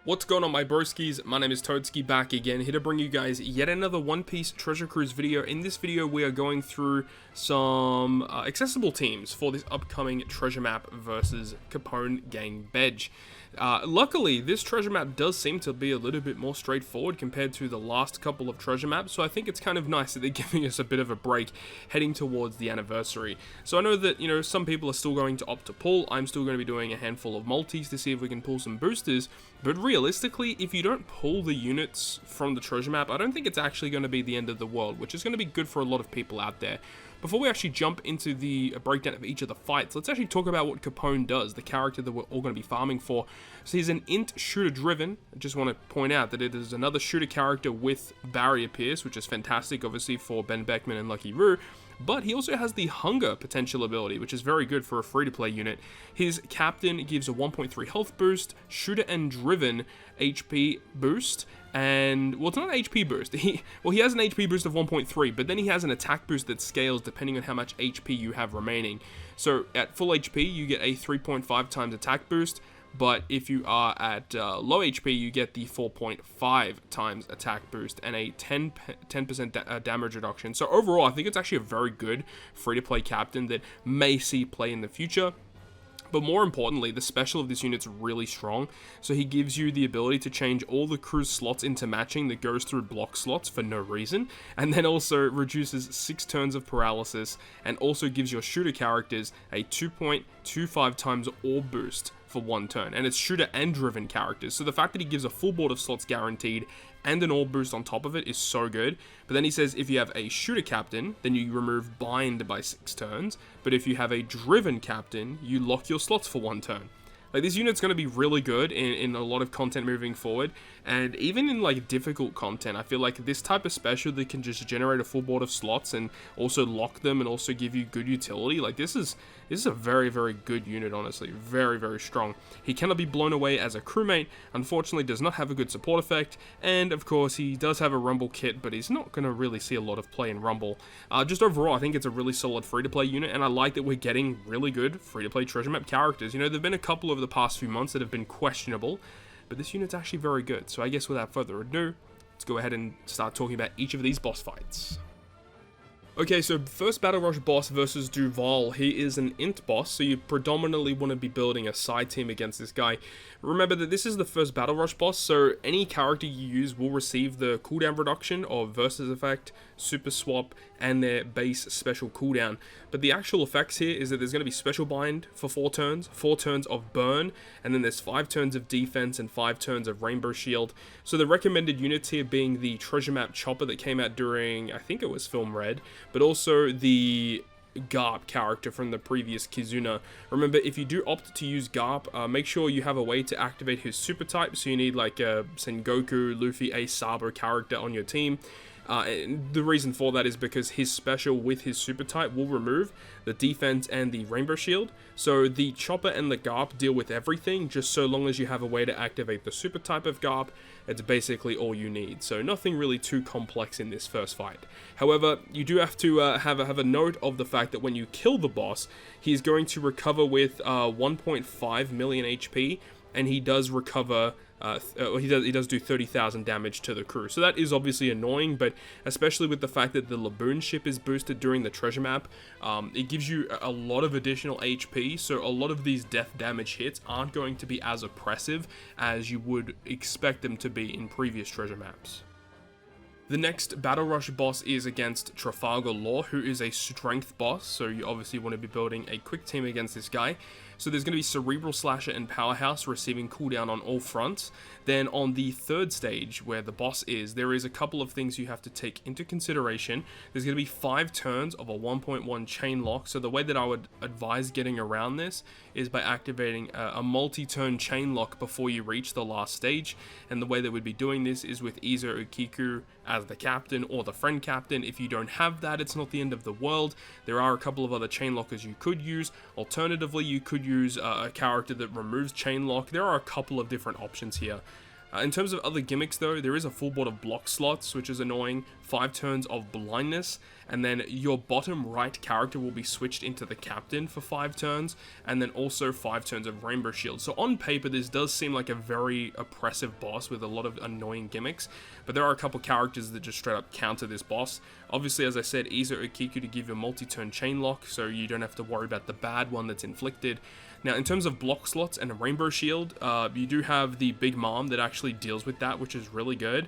What's going on, my broskiis? My name is Toadskii, back again, here to bring you guys yet another One Piece Treasure Cruise video. In this video, we are going through some accessible teams for this upcoming treasure map versus Capone Gang Bege. Luckily, this treasure map does seem to be a little bit more straightforward compared to the last couple of treasure maps, so I think it's kind of nice that they're giving us a bit of a break heading towards the anniversary. So I know that, you know, some people are still going to opt to pull. I'm still going to be doing a handful of multis to see if we can pull some boosters, but realistically, if you don't pull the units from the treasure map, I don't think it's actually going to be the end of the world, which is going to be good for a lot of people out there. Before we actually jump into the breakdown of each of the fights, let's actually talk about what Capone does, the character that we're all going to be farming for. So he's an int shooter driven. I just want to point out that it is another shooter character with barrier pierce, which is fantastic, obviously, for Ben Beckman and Lucky Roo. But he also has the hunger potential ability, which is very good for a free-to-play unit. His captain gives a 1.3 health boost, shooter and driven HP boost, and, well, it's not an HP boost. He has an HP boost of 1.3, but then he has an attack boost that scales depending on how much HP you have remaining. So at full HP, you get a 3.5 times attack boost, but if you are at low HP, you get the 4.5 times attack boost and a 10% damage reduction. So overall, I think it's actually a very good free-to-play captain that may see play in the future. But more importantly, the special of this unit's really strong, so he gives you the ability to change all the crew's slots into matching that goes through block slots for no reason, and then also reduces 6 turns of paralysis, and also gives your shooter characters a 2.25 times orb boost for 1 turn, and it's shooter and driven characters, so the fact that he gives a full board of slots guaranteed and an orb boost on top of it is so good. But then he says if you have a shooter captain, then you remove bind by 6 turns, but if you have a driven captain, you lock your slots for 1 turn. Like, this unit's going to be really good in a lot of content moving forward, and even in, like, difficult content, I feel like this type of special that can just generate a full board of slots and also lock them and also give you good utility, like, this is a very, very good unit, honestly. Very, very strong. He cannot be blown away as a crewmate, unfortunately does not have a good support effect, and of course he does have a Rumble kit, but he's not going to really see a lot of play in Rumble. Just overall, I think it's a really solid free-to-play unit, and I like that we're getting really good free-to-play treasure map characters. You know, there have been a couple over the past few months that have been questionable, but this unit's actually very good. So I guess without further ado, let's go ahead and start talking about each of these boss fights. Okay, so first Battle Rush boss versus Duval. He is an int boss, so you predominantly want to be building a side team against this guy. Remember that this is the first Battle Rush boss, so any character you use will receive the cooldown reduction of Versus Effect, Super Swap, and their base special cooldown. But the actual effects here is that there's going to be Special Bind for 4 turns, 4 turns of Burn, and then there's 5 turns of Defense and 5 turns of Rainbow Shield. So the recommended units here being the Treasure Map Chopper that came out during, I think it was Film Red, but also the Garp character from the previous Kizuna. Remember, if you do opt to use Garp, make sure you have a way to activate his super type, so you need like a Sengoku, Luffy, Ace, Sabo character on your team. And the reason for that is because his special with his super type will remove the defense and the rainbow shield. So the chopper and the Garp deal with everything, just so long as you have a way to activate the super type of Garp, it's basically all you need. So nothing really too complex in this first fight. However, you do have to have a note of the fact that when you kill the boss, he's going to recover with 1.5 million HP, and he does recover, he does do 30,000 damage to the crew. So that is obviously annoying, but especially with the fact that the Laboon ship is boosted during the treasure map, it gives you a lot of additional HP, so a lot of these death damage hits aren't going to be as oppressive as you would expect them to be in previous treasure maps. The next Battle Rush boss is against Trafalgar Law, who is a strength boss, so you obviously want to be building a quick team against this guy. So there's going to be Cerebral Slasher and Powerhouse receiving cooldown on all fronts. Then on the third stage, where the boss is, there is a couple of things you have to take into consideration. There's going to be 5 turns of a 1.1 chain lock, so the way that I would advise getting around this is by activating a multi-turn chain lock before you reach the last stage, and the way that we'd be doing this is with either Ukiku as the captain or the friend captain. If you don't have that, it's not the end of the world. There are a couple of other chain lockers you could use. Alternatively, you could use a character that removes chain lock. There are a couple of different options here. In terms of other gimmicks though, there is a full board of block slots, which is annoying, 5 turns of blindness, and then your bottom right character will be switched into the captain for 5 turns, and then also 5 turns of rainbow shield. So on paper, this does seem like a very oppressive boss with a lot of annoying gimmicks, but there are a couple characters that just straight up counter this boss. Obviously, as I said, Izo Okiku to give you a multi-turn chain lock, so you don't have to worry about the bad one that's inflicted. Now, in terms of block slots and a rainbow shield, you do have the Big Mom that actually deals with that, which is really good.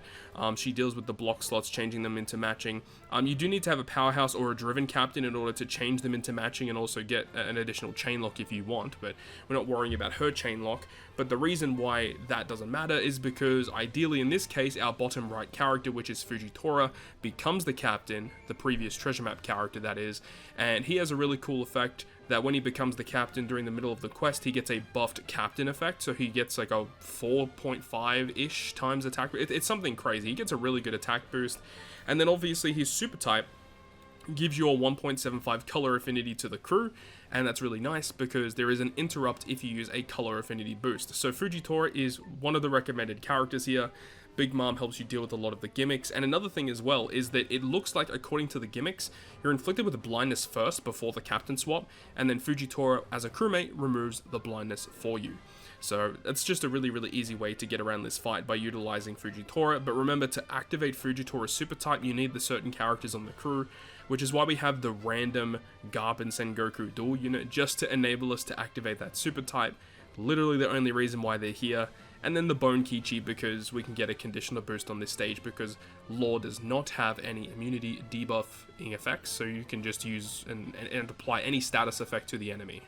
She deals with the block slots, changing them into matching. You do need to have a powerhouse or a driven captain in order to change them into matching and also get an additional chain lock if you want, but we're not worrying about her chain lock. But the reason why that doesn't matter is because ideally in this case, our bottom right character, which is Fujitora, becomes the captain, the previous treasure map character that is, and he has a really cool effect that when he becomes the captain during the middle of the quest, he gets a buffed captain effect, so he gets like a 4.5-ish times attack. It's something crazy. He gets a really good attack boost, and then obviously his super type gives you a 1.75 color affinity to the crew, and that's really nice because there is an interrupt if you use a color affinity boost. So Fujitora is one of the recommended characters here. Big Mom helps you deal with a lot of the gimmicks, and another thing as well is that it looks like, according to the gimmicks, you're inflicted with blindness first before the captain swap, and then Fujitora as a crewmate removes the blindness for you. So that's just a really, really easy way to get around this fight by utilizing Fujitora. But remember, to activate Fujitora's super type, you need the certain characters on the crew, which is why we have the random Garp and Sengoku dual unit, just to enable us to activate that super type. Literally the only reason why they're here. And then the Bone Kichi, because we can get a conditional boost on this stage because Law does not have any immunity debuffing effects, so you can just use and apply any status effect to the enemy.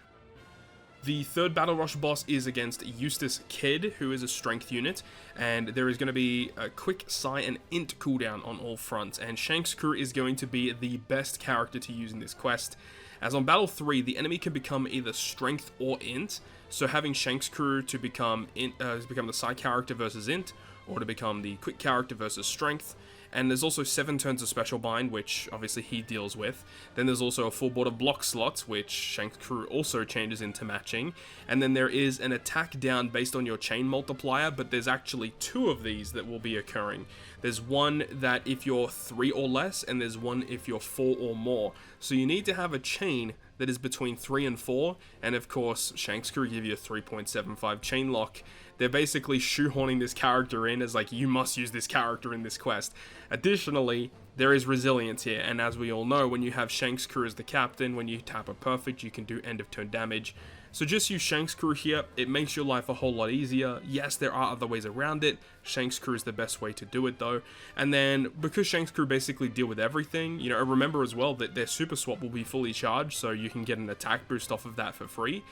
The third Battle Rush boss is against Eustass Kid, who is a strength unit, and there is going to be a quick Psi and Int cooldown on all fronts, and Shank's crew is going to be the best character to use in this quest, as on Battle 3, the enemy can become either Strength or Int, so having Shank's crew to become the Psi character versus Int, or to become the quick character versus Strength. And there's also 7 turns of Special Bind, which obviously he deals with. Then there's also a full board of block slots, which Shank's crew also changes into matching. And then there is an attack down based on your chain multiplier, but there's actually 2 of these that will be occurring. There's one that if you're 3 or less, and there's one if you're 4 or more. So you need to have a chain that is between 3 and 4, and of course, Shank's crew give you a 3.75 chain lock. They're basically shoehorning this character in as like, you must use this character in this quest. Additionally, there is resilience here, and as we all know, when you have Shank's crew as the captain, when you tap a perfect, you can do end of turn damage. So just use Shank's crew here. It makes your life a whole lot easier. Yes, there are other ways around it. Shank's crew is the best way to do it though. And then because Shank's crew basically deal with everything, you know, remember as well that their super swap will be fully charged, so you can get an attack boost off of that for free.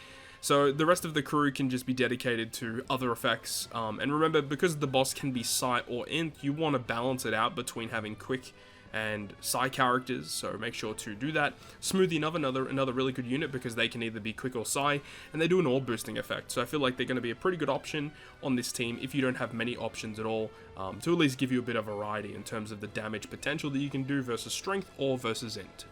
So the rest of the crew can just be dedicated to other effects. And remember, because the boss can be Psi or Int, you want to balance it out between having quick and Psi characters, so make sure to do that. Smoothie another really good unit because they can either be quick or Psi, and they do an orb boosting effect. So I feel like they're going to be a pretty good option on this team if you don't have many options at all, to at least give you a bit of variety in terms of the damage potential that you can do versus Strength or versus Int.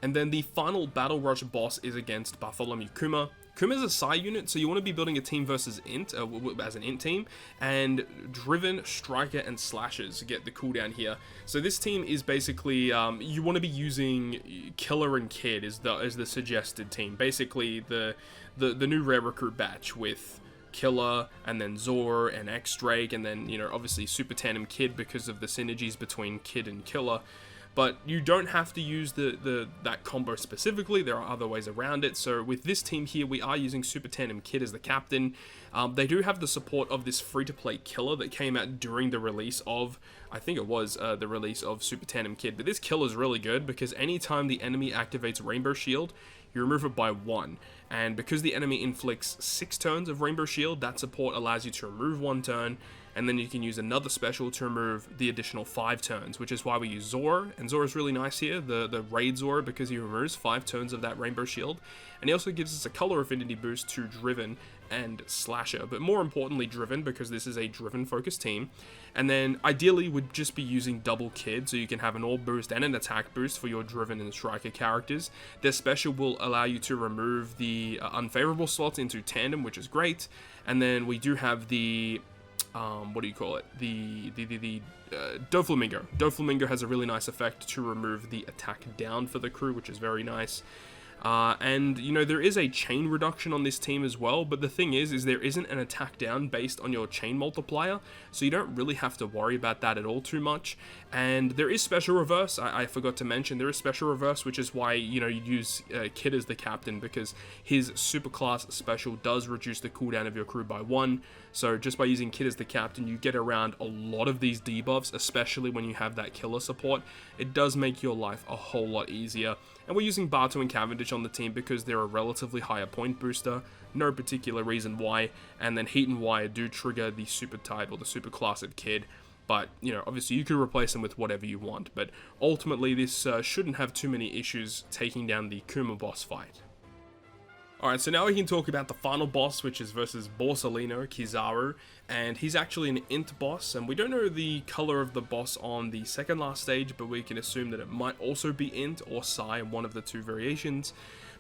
And then the final Battle Rush boss is against Bartholomew Kuma. Kuma is a Psi unit, so you want to be building a team versus Int, as an Int team, and Driven, Striker, and Slashers get the cooldown here. So this team is basically, you want to be using Killer and Kid as the suggested team. Basically, the new rare recruit batch with Killer, and then Zor, and X-Drake, and then, you know, obviously Super Tandem Kid because of the synergies between Kid and Killer. But you don't have to use that combo specifically. There are other ways around it. So with this team here, we are using Super Tandem Kid as the captain. They do have the support of this free-to-play Killer that came out during the release of, I think it was the release of Super Tandem Kid. But this Killer is really good because anytime the enemy activates Rainbow Shield, you remove it by 1. And because the enemy inflicts 6 turns of Rainbow Shield, that support allows you to remove 1 turn. And then you can use another special to remove the additional 5 turns, which is why we use Zor. And Zor is really nice here, the Raid Zor, because he removes 5 turns of that Rainbow Shield. And he also gives us a color affinity boost to Driven and Slasher, but more importantly Driven, because this is a Driven focused team. And then ideally would just be using double Kid, so you can have an orb boost and an attack boost for your Driven and Striker characters. Their special will allow you to remove the unfavorable slots into Tandem, which is great. And then we do have the what do you call it? The Doflamingo. Doflamingo has a really nice effect to remove the attack down for the crew, which is very nice. And, you know, there is a chain reduction on this team as well, but the thing is there isn't an attack down based on your chain multiplier, so you don't really have to worry about that at all too much. And there is special reverse, I forgot to mention, there is special reverse, which is why, you know, you use Kid as the captain, because his super class special does reduce the cooldown of your crew by 1, so just by using Kid as the captain, you get around a lot of these debuffs, especially when you have that killer support. It does make your life a whole lot easier. And we're using Bartu and Cavendish on the team because they're a relatively higher point booster, no particular reason why, and then Heat and Wire do trigger the super type or the super class of Kid, but, you know, obviously you can replace them with whatever you want, but ultimately this shouldn't have too many issues taking down the Kuma boss fight. Alright, so now we can talk about the final boss, which is versus Borsalino, Kizaru, and he's actually an int boss, and we don't know the color of the boss on the second last stage, but we can assume that it might also be int or psi, one of the two variations.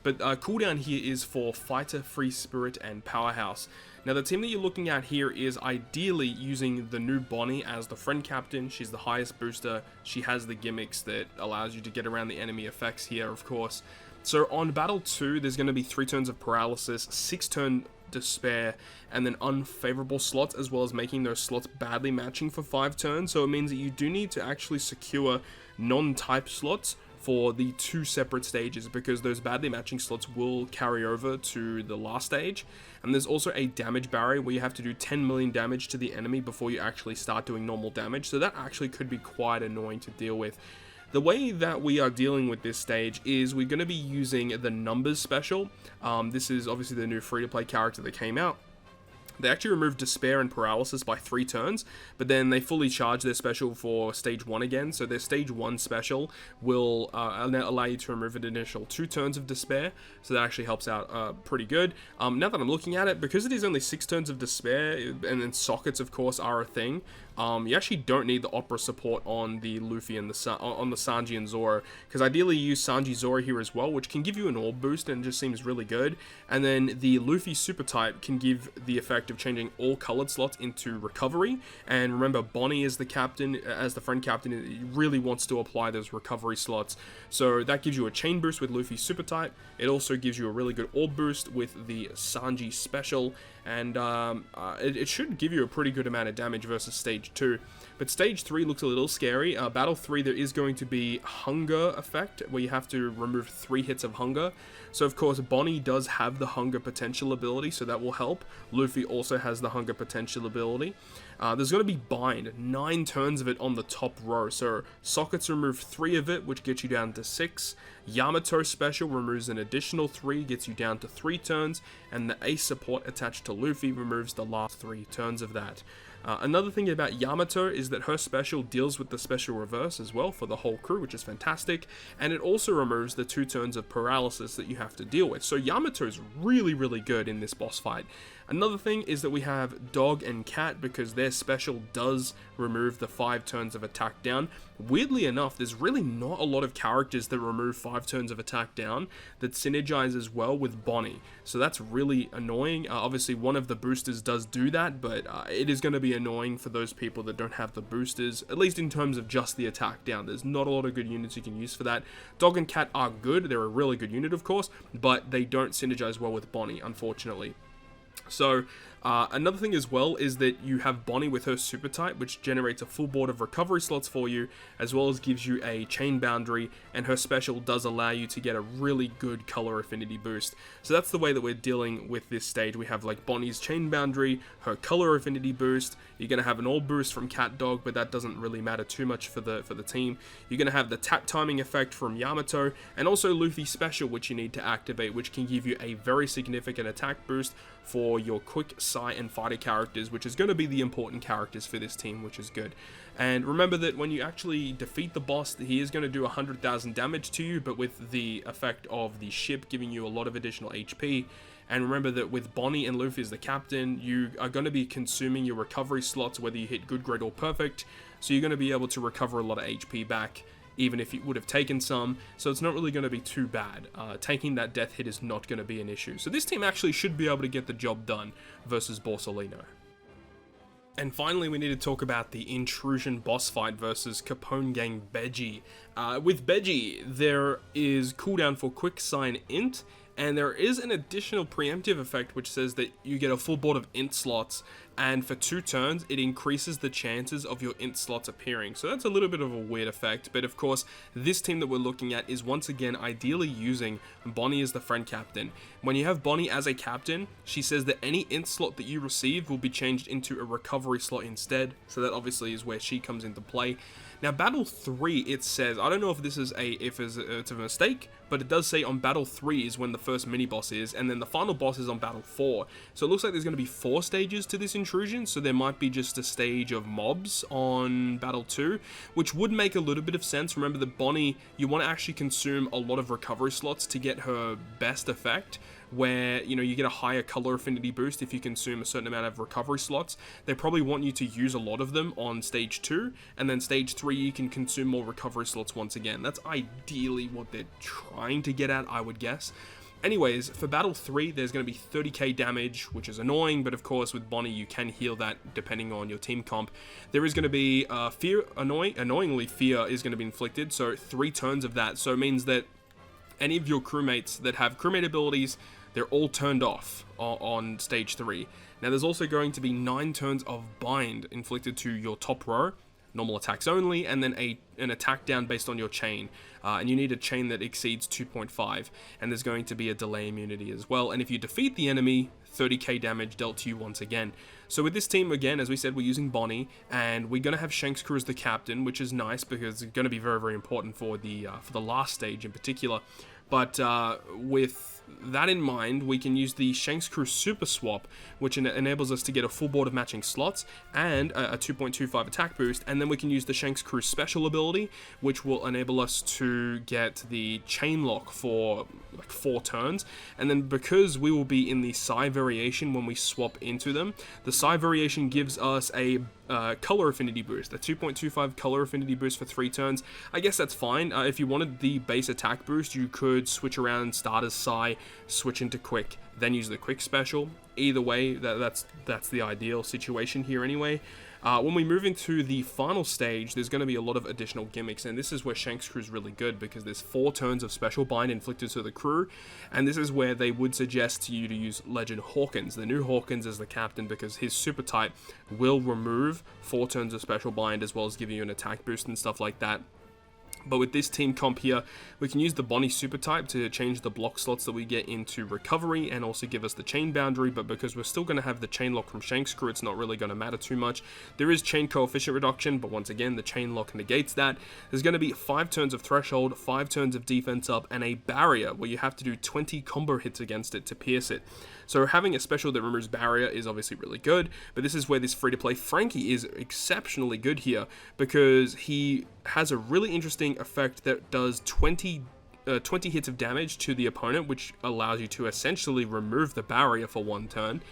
But cooldown here is for Fighter, Free Spirit, and Powerhouse. Now the team that you're looking at here is ideally using the new Bonnie as the friend captain. She's the highest booster, she has the gimmicks that allows you to get around the enemy effects here, of course. So on Battle 2, there's going to be 3 turns of Paralysis, 6 turn Despair, and then unfavorable slots, as well as making those slots badly matching for 5 turns. So it means that you do need to actually secure non-type slots for the 2 separate stages, because those badly matching slots will carry over to the last stage. And there's also a damage barrier where you have to do 10 million damage to the enemy before you actually start doing normal damage. So that actually could be quite annoying to deal with. The way that we are dealing with this stage is we're going to be using the Numbers special. This is obviously the new free-to-play character that came out. They actually removed Despair and Paralysis by 3 turns, but then they fully charge their special for Stage 1 again, so their Stage 1 special will allow you to remove an initial 2 turns of Despair, so that actually helps out pretty good. Now that I'm looking at it, because it is only 6 turns of Despair, and then sockets of course are a thing, you actually don't need the Opera support on the Luffy and the Sanji and Zoro, because ideally you use Sanji Zoro here as well, which can give you an orb boost and just seems really good. And then the Luffy super type can give the effect of changing all colored slots into recovery. And remember, Bonnie is the captain, as the friend captain, really wants to apply those recovery slots. So that gives you a chain boost with Luffy super type. It also gives you a really good orb boost with the Sanji special, and it should give you a pretty good amount of damage versus Stage 2. But Stage 3 looks a little scary. Battle 3, there is going to be Hunger effect, where you have to remove 3 hits of Hunger. So of course, Bonnie does have the Hunger potential ability, so that will help. Luffy also has the Hunger potential ability. There's going to be Bind, 9 turns of it on the top row. So Sockets remove 3 of it, which gets you down to 6. Yamato special removes an additional 3, gets you down to 3 turns. And the Ace support attached to Luffy removes the last 3 turns of that. Another thing about Yamato is that her special deals with the special reverse as well for the whole crew, which is fantastic, and it also removes the 2 turns of paralysis that you have to deal with. So Yamato is really, really good in this boss fight. Another thing is that we have Dog and Cat, because their special does remove the 5 turns of attack down. Weirdly enough, there's really not a lot of characters that remove 5 turns of attack down that synergizes well with Bonnie, so that's really annoying. Obviously one of the boosters does do that, but it is going to be annoying for those people that don't have the boosters, at least in terms of just the attack down. There's not a lot of good units you can use for that. Dog and Cat are good, they're a really good unit of course, but they don't synergize well with Bonnie, unfortunately. So another thing as well is that you have Bonnie with her super type, which generates a full board of recovery slots for you, as well as gives you a chain boundary, and her special does allow you to get a really good color affinity boost. So that's the way that we're dealing with this stage. We have like Bonnie's chain boundary, her color affinity boost. You're going to have an orb boost from Cat Dog, but that doesn't really matter too much for the team. You're going to have the tap timing effect from Yamato, and also Luffy special, which you need to activate, which can give you a very significant attack boost for your quick, Psy, and fighter characters, which is going to be the important characters for this team, which is good. And remember that when you actually defeat the boss, he is going to do 100,000 damage to you, but with the effect of the ship giving you a lot of additional HP. And remember that with Bonnie and Luffy as the captain, you are going to be consuming your recovery slots, whether you hit good, great, or perfect. So you're going to be able to recover a lot of HP back, even if you would have taken some, so it's not really going to be too bad. Taking that death hit is not going to be an issue. So this team actually should be able to get the job done versus Borsalino. And finally, we need to talk about the Intrusion boss fight versus Capone gang Bege. With Bege, there is cooldown for Quick Sign Int, and there is an additional preemptive effect which says that you get a full board of int slots, and for 2 turns it increases the chances of your int slots appearing. So that's a little bit of a weird effect, but of course this team that we're looking at is once again ideally using Bonnie as the friend captain. When you have Bonnie as a captain, she says that any int slot that you receive will be changed into a recovery slot instead, so that obviously is where she comes into play. Now, Battle 3, it says, I don't know if this is it's a mistake, but it does say on Battle 3 is when the first mini-boss is, and then the final boss is on Battle 4. So it looks like there's going to be 4 stages to this intrusion, so there might be just a stage of mobs on Battle 2, which would make a little bit of sense. Remember that Bonnie, you want to actually consume a lot of recovery slots to get her best effect, where, you know, you get a higher color affinity boost if you consume a certain amount of recovery slots. They probably want you to use a lot of them on stage 2, and then stage 3 you can consume more recovery slots once again. That's ideally what they're trying to get at, I would guess. Anyways, for Battle 3, there's going to be 30k damage, which is annoying, but of course with Bonnie you can heal that depending on your team comp. There is going to be fear, annoyingly fear is going to be inflicted, so 3 turns of that, so it means that any of your crewmates that have crewmate abilities, they're all turned off on stage 3. Now there's also going to be 9 turns of bind inflicted to your top row, normal attacks only, and then an attack down based on your chain. And you need a chain that exceeds 2.5, and there's going to be a delay immunity as well. And if you defeat the enemy, 30k damage dealt to you once again. So with this team, again, as we said, we're using Bonnie, and we're going to have Sheng's crew as the captain, which is nice because it's going to be very, very important for the last stage in particular. But with that in mind, we can use the Sheng's Crew Super Swap, which enables us to get a full board of matching slots and a 2.25 attack boost, and then we can use the Sheng's Crew Special ability, which will enable us to get the Chain Lock for like 4 turns, and then because we will be in the Psi variation when we swap into them, the Psi variation gives us a color affinity boost, a 2.25 color affinity boost for 3 turns. I guess that's fine. If you wanted the base attack boost, you could switch around, start as Psi, switch into Quick, then use the Quick special. Either way, that's the ideal situation here anyway. When we move into the final stage, there's going to be a lot of additional gimmicks, and this is where Sheng's crew is really good because there's 4 turns of special bind inflicted to the crew, and this is where they would suggest to you to use Legend Hawkins, the new Hawkins, as the captain, because his super type will remove 4 turns of special bind as well as giving you an attack boost and stuff like that. But with this team comp here, we can use the Bonnie super type to change the block slots that we get into recovery and also give us the chain boundary, but because we're still going to have the chain lock from Sheng's crew, it's not really going to matter too much. There is chain coefficient reduction, but once again, the chain lock negates that. There's going to be 5 turns of threshold, 5 turns of defense up, and a barrier where you have to do 20 combo hits against it to pierce it. So having a special that removes barrier is obviously really good, but this is where this free-to-play Frankie is exceptionally good here, because he has a really interesting effect that does 20 hits of damage to the opponent, which allows you to essentially remove the barrier for 1 turn.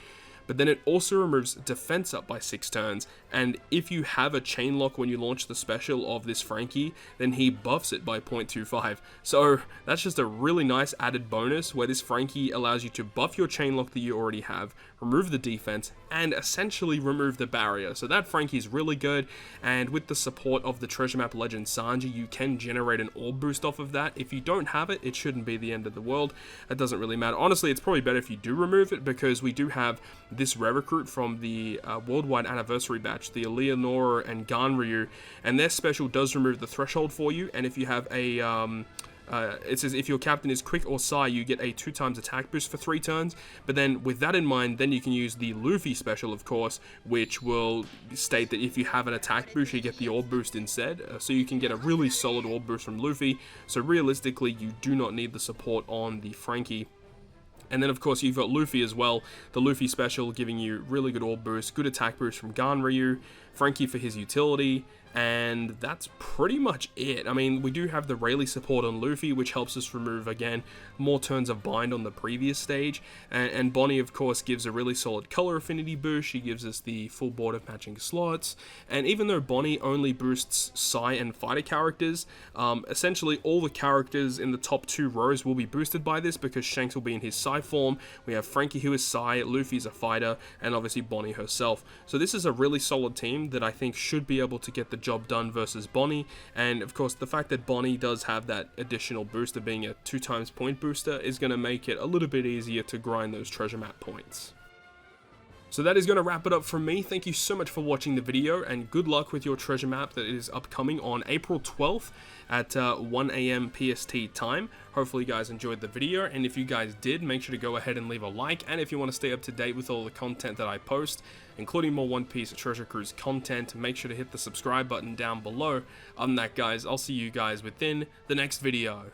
But then it also removes defense up by 6 turns, and if you have a chain lock when you launch the special of this Frankie, then he buffs it by 0.25. So that's just a really nice added bonus where this Frankie allows you to buff your chain lock that you already have, remove the defense, and essentially remove the barrier. So that Frankie is really good, and with the support of the treasure map legend Sanji, you can generate an orb boost off of that. If you don't have it, it shouldn't be the end of the world. It doesn't really matter. Honestly, it's probably better if you do remove it, because we do have this rare recruit from the worldwide anniversary batch, the Eleonora and Ganryu, and their special does remove the threshold for you, and if you have a it says if your captain is Quick or Psi, you get a 2 times attack boost for 3 turns, but then with that in mind, then you can use the Luffy special, of course, which will state that if you have an attack boost, you get the orb boost instead, so you can get a really solid orb boost from Luffy. So realistically, you do not need the support on the Frankie. And then, of course, you've got Luffy as well. The Luffy special giving you really good orb boost, good attack boost from Ganryu, Frankie for his utility, and that's pretty much it. I mean, we do have the Rayleigh support on Luffy, which helps us remove, again, more turns of bind on the previous stage, and Bonnie, of course, gives a really solid color affinity boost. She gives us the full board of matching slots, and even though Bonnie only boosts Psy and fighter characters, essentially all the characters in the top 2 rows will be boosted by this, because Shanks will be in his Psy form, we have Frankie who is Psy, Luffy's a fighter, and obviously Bonnie herself. So this is a really solid team that I think should be able to get the job done versus Bonnie, and of course the fact that Bonnie does have that additional boost of being a 2x point booster is going to make it a little bit easier to grind those treasure map points. So that is going to wrap it up from me. Thank you so much for watching the video, and good luck with your treasure map that is upcoming on April 12th at 1 AM PST time. Hopefully you guys enjoyed the video, and if you guys did, make sure to go ahead and leave a like, and if you want to stay up to date with all the content that I post, including more One Piece Treasure Cruise content, make sure to hit the subscribe button down below. Other than that, guys, I'll see you guys within the next video.